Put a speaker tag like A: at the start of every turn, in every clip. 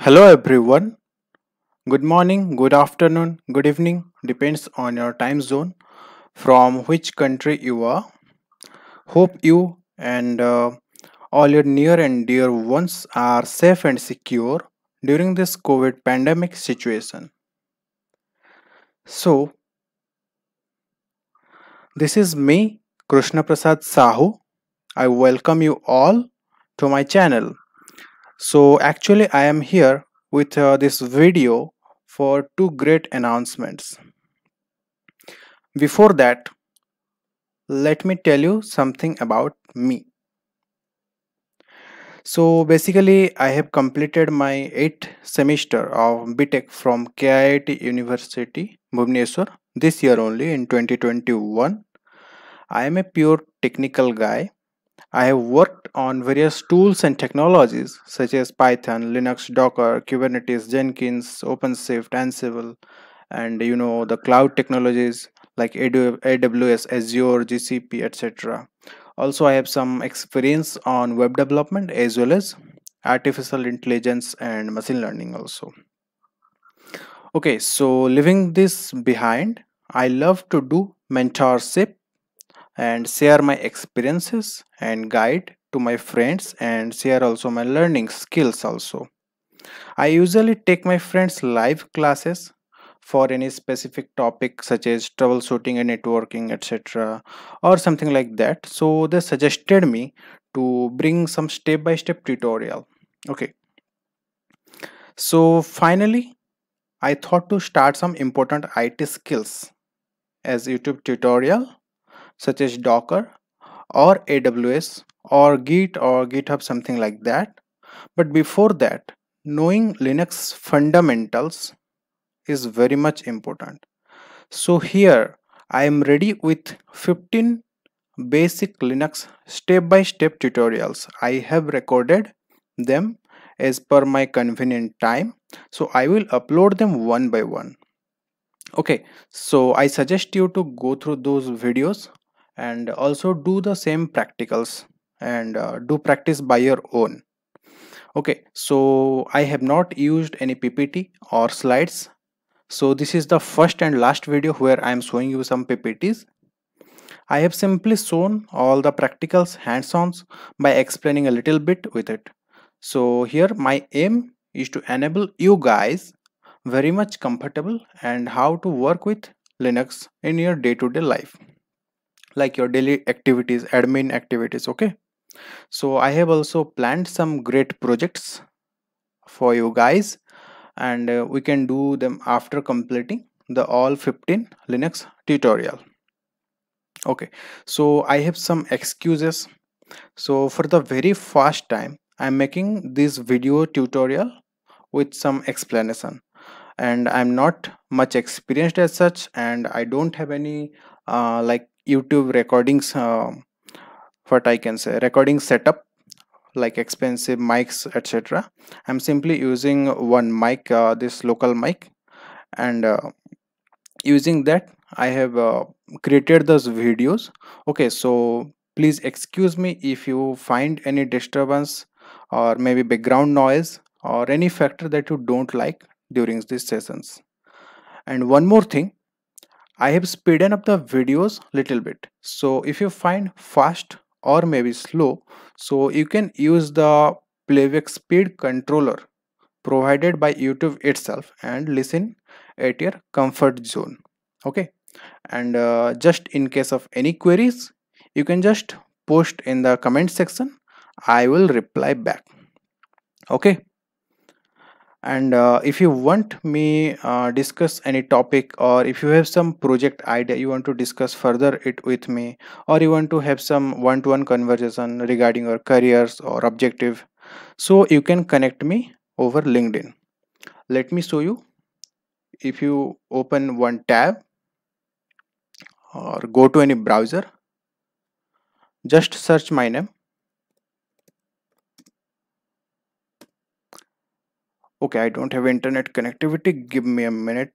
A: Hello everyone. Good morning, good afternoon, good evening, depends on your time zone from which country you are. Hope you and all your near and dear ones are safe and secure during this COVID pandemic situation. So, this is me, Krishna Prasad Sahu. I welcome you all to my channel. So, actually, I am here with this video for two great announcements. Before that, let me tell you something about me. So basically, I have completed my 8th semester of BTech from KIIT University, Bhubaneswar, this year only in 2021. I am a pure technical guy. I have worked on various tools and technologies such as Python, Linux, Docker, Kubernetes, Jenkins, OpenShift, Ansible, and the cloud technologies like AWS, Azure, GCP, etc. Also, I have some experience on web development as well as artificial intelligence and machine learning also. Okay, so leaving this behind, I love to do mentorship and share my experiences and guide to my friends and share also my learning skills also. I usually take my friends live classes for any specific topic such as troubleshooting and networking, etc., or something like that. So they suggested me to bring some step by step tutorial. Okay, so finally I thought to start some important IT skills as YouTube tutorial such as Docker or AWS or Git or GitHub, something like that. But before that, knowing Linux fundamentals is very much important. So here I am ready with 15 basic Linux step-by-step tutorials. I have recorded them as per my convenient time. So I will upload them one by one. Okay, so I suggest you to go through those videos and also do the same practicals and do practice by your own. Okay, so I have not used any PPT or slides. So this is the first and last video where I am showing you some PPTs. I have simply shown all the practicals hands-ons by explaining a little bit with it. So here my aim is to enable you guys very much comfortable and how to work with Linux in your day-to-day life, like your daily activities, admin activities. Okay, so I have also planned some great projects for you guys, and we can do them after completing the all 15 Linux tutorial. Okay, so I have some excuses. So for the very first time I'm making this video tutorial with some explanation, and I'm not much experienced as such, and I don't have any like YouTube recordings, what I can say, recording setup like expensive mics, etc. I'm simply using one mic, this local mic, and using that I have created those videos. Okay, so please excuse me if you find any disturbance or maybe background noise or any factor that you don't like during these sessions. And one more thing, I have speeded up the videos little bit, so if you find fast or maybe slow, so you can use the playback speed controller provided by YouTube itself and listen at your comfort zone. Okay, and just in case of any queries, you can just post in the comment section. I will reply back. Okay, and if you want me discuss any topic, or if you have some project idea you want to discuss further it with me, or you want to have some one-to-one conversation regarding your careers or objective, so you can connect me over LinkedIn. Let me show you. If you open one tab or go to any browser, just search my name. Okay, I don't have internet connectivity, give me a minute.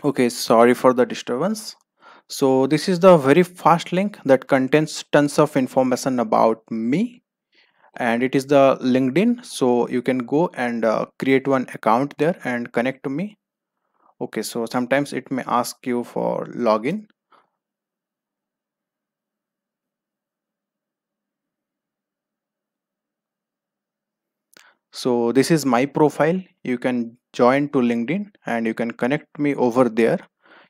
A: Okay, sorry for the disturbance. So this is the very fast link that contains tons of information about me, and it is the LinkedIn. So you can go and create one account there and connect to me. Okay, so sometimes it may ask you for login. So this is my profile. You can join to LinkedIn and you can connect me over there.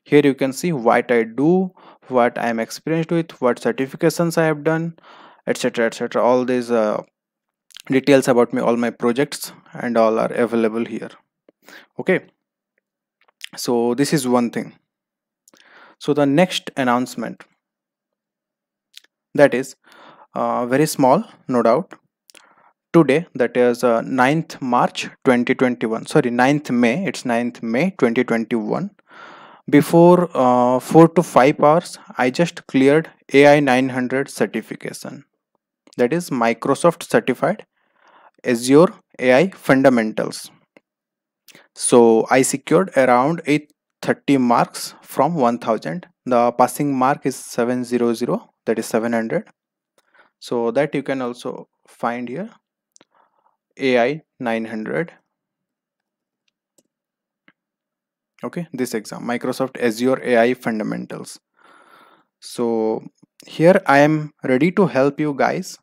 A: Here you can see what I do, what I am experienced with, what certifications I have done, etc, etc. All these details about me, all my projects and all are available here. Okay, so this is one thing. So the next announcement, that is very small, no doubt. Today, that is 9th March 2021, sorry, 9th May, it's 9th May 2021. Before 4 to 5 hours, I just cleared AI 900 certification. That is Microsoft certified Azure AI fundamentals. So I secured around 830 marks from 1000. The passing mark is 700, that is 700. So that you can also find here, AI 900. Okay, this exam, Microsoft Azure AI fundamentals. So here I am ready to help you guys.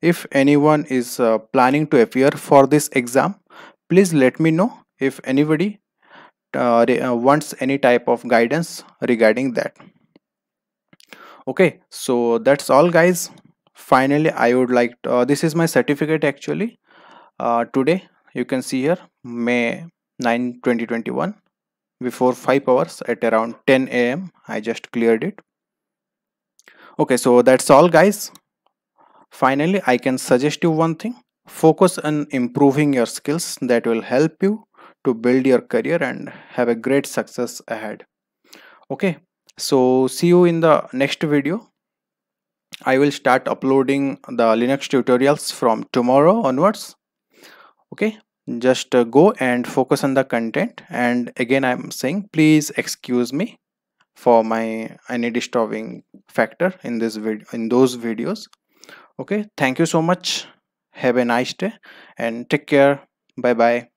A: If anyone is planning to appear for this exam, please let me know if anybody wants any type of guidance regarding that. Okay, so that's all guys. Finally, I would like this is my certificate actually. Today you can see here, May 9 2021, before 5 hours at around 10 a.m. I just cleared it. Okay, so that's all guys. Finally, I can suggest you one thing. Focus on improving your skills, that will help you to build your career and have a great success ahead. Okay, so see you in the next video. I will start uploading the Linux tutorials from tomorrow onwards. Okay, just go and focus on the content. And again, I'm saying please excuse me for my any disturbing factor in this video, in those videos. Okay, thank you so much. Have a nice day and take care. Bye bye.